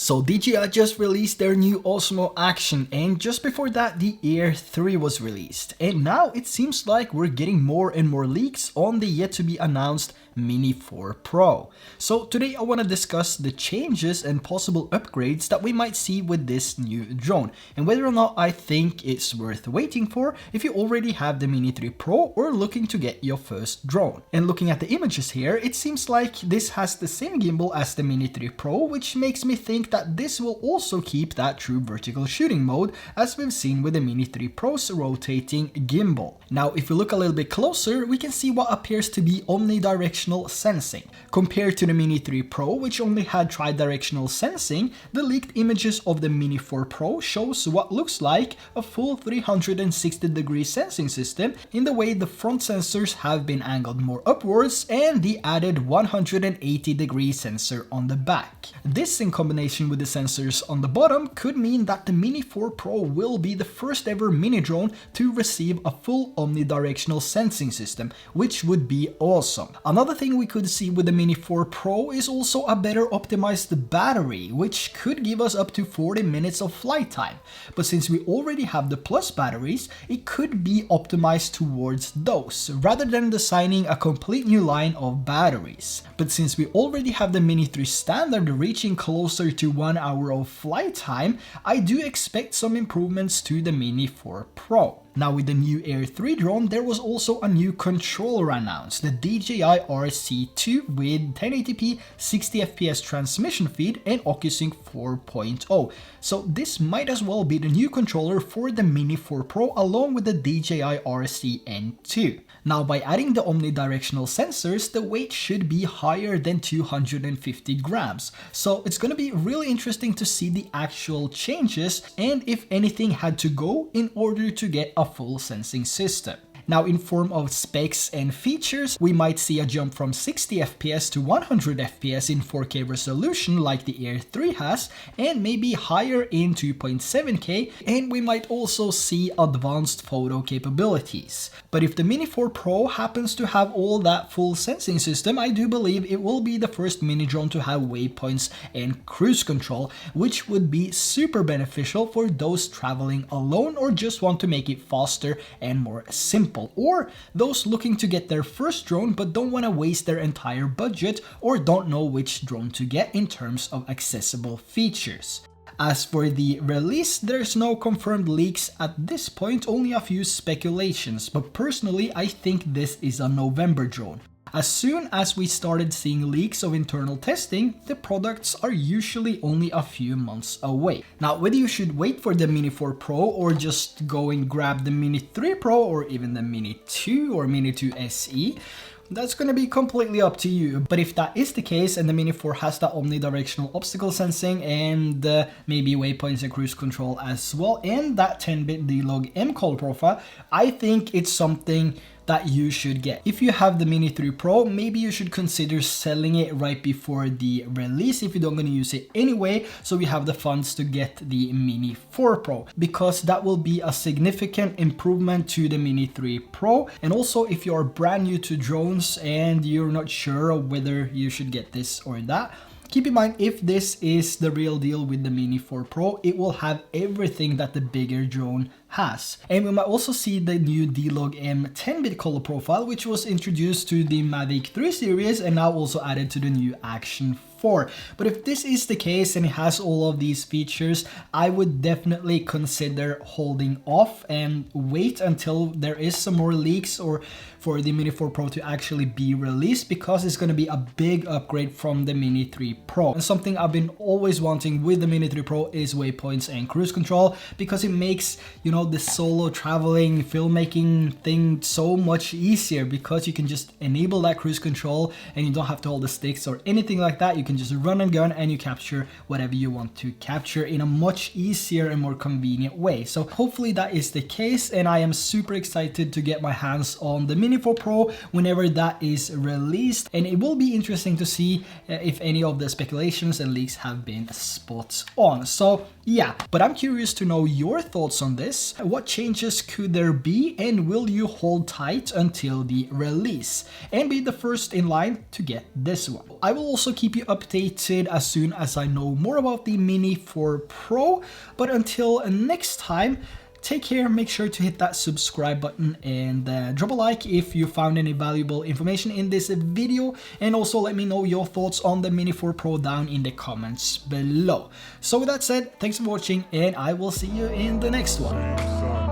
So DJI just released their new Osmo Action, and just before that the Air 3 was released. And now it seems like we're getting more and more leaks on the yet to be announced Mini 4 Pro. So today I want to discuss the changes and possible upgrades that we might see with this new drone, and whether or not I think it's worth waiting for if you already have the Mini 3 Pro or looking to get your first drone. And looking at the images here, it seems like this has the same gimbal as the Mini 3 Pro, which makes me think that this will also keep that true vertical shooting mode as we've seen with the Mini 3 Pro's rotating gimbal. Now if we look a little bit closer, we can see what appears to be omnidirectional sensing. Compared to the Mini 3 Pro, which only had tri-directional sensing, the leaked images of the Mini 4 Pro shows what looks like a full 360-degree sensing system in the way the front sensors have been angled more upwards and the added 180-degree sensor on the back. This in combination with the sensors on the bottom could mean that the Mini 4 Pro will be the first ever mini drone to receive a full omnidirectional sensing system, which would be awesome. Another thing we could see with the Mini 4 Pro is also a better optimized battery, which could give us up to 40 minutes of flight time. But since we already have the Plus batteries, it could be optimized towards those, rather than designing a complete new line of batteries. But since we already have the Mini 3 standard reaching closer to 1 hour of flight time, I do expect some improvements to the Mini 4 Pro. Now with the new Air 3 drone, there was also a new controller announced, the DJI RC2 with 1080p 60fps transmission feed and OcuSync 4.0. So this might as well be the new controller for the Mini 4 Pro along with the DJI RC-N2. Now by adding the omnidirectional sensors, the weight should be higher than 250 grams. So it's going to be really interesting to see the actual changes and if anything had to go in order to get a full sensing system. Now in form of specs and features, we might see a jump from 60 FPS to 100 FPS in 4K resolution like the Air 3 has, and maybe higher in 2.7K, and we might also see advanced photo capabilities. But if the Mini 4 Pro happens to have all that full sensing system, I do believe it will be the first mini drone to have waypoints and cruise control, which would be super beneficial for those traveling alone or just want to make it faster and more simple, or those looking to get their first drone but don't want to waste their entire budget or don't know which drone to get in terms of accessible features. As for the release, there's no confirmed leaks at this point, only a few speculations, but personally I think this is a November drone. As soon as we started seeing leaks of internal testing, the products are usually only a few months away. Now, whether you should wait for the Mini 4 Pro or just go and grab the Mini 3 Pro or even the Mini 2 or Mini 2 SE, that's going to be completely up to you. But if that is the case and the Mini 4 has that omnidirectional obstacle sensing and maybe waypoints and cruise control as well, and that 10-bit D-Log M color profile, I think it's something that you should get. If you have the Mini 3 Pro, maybe you should consider selling it right before the release if you don't going to use it anyway, so you have the funds to get the Mini 4 Pro, because that will be a significant improvement to the Mini 3 Pro. And also if you are brand new to drones and you're not sure of whether you should get this or that, keep in mind, if this is the real deal with the Mini 4 Pro, it will have everything that the bigger drone has. And we might also see the new D-Log M 10-bit color profile, which was introduced to the Mavic 3 series and now also added to the new Action 4. But if this is the case and it has all of these features, I would definitely consider holding off and wait until there is some more leaks or for the Mini 4 Pro to actually be released, because it's going to be a big upgrade from the Mini 3 Pro. And something I've been always wanting with the Mini 3 Pro is waypoints and cruise control, because it makes, you know, the solo traveling filmmaking thing so much easier, because you can just enable that cruise control and you don't have to hold the sticks or anything like that. You can just run and gun and you capture whatever you want to capture in a much easier and more convenient way. So hopefully that is the case, and I am super excited to get my hands on the Mini 4 Pro whenever that is released, and it will be interesting to see if any of the speculations and leaks have been spot on. So yeah, but I'm curious to know your thoughts on this. What changes could there be, and will you hold tight until the release and be the first in line to get this one? I will also keep you updated updated as soon as I know more about the Mini 4 Pro. But until next time, take care, make sure to hit that subscribe button and drop a like if you found any valuable information in this video, and also let me know your thoughts on the Mini 4 Pro down in the comments below. So with that said, thanks for watching and I will see you in the next one.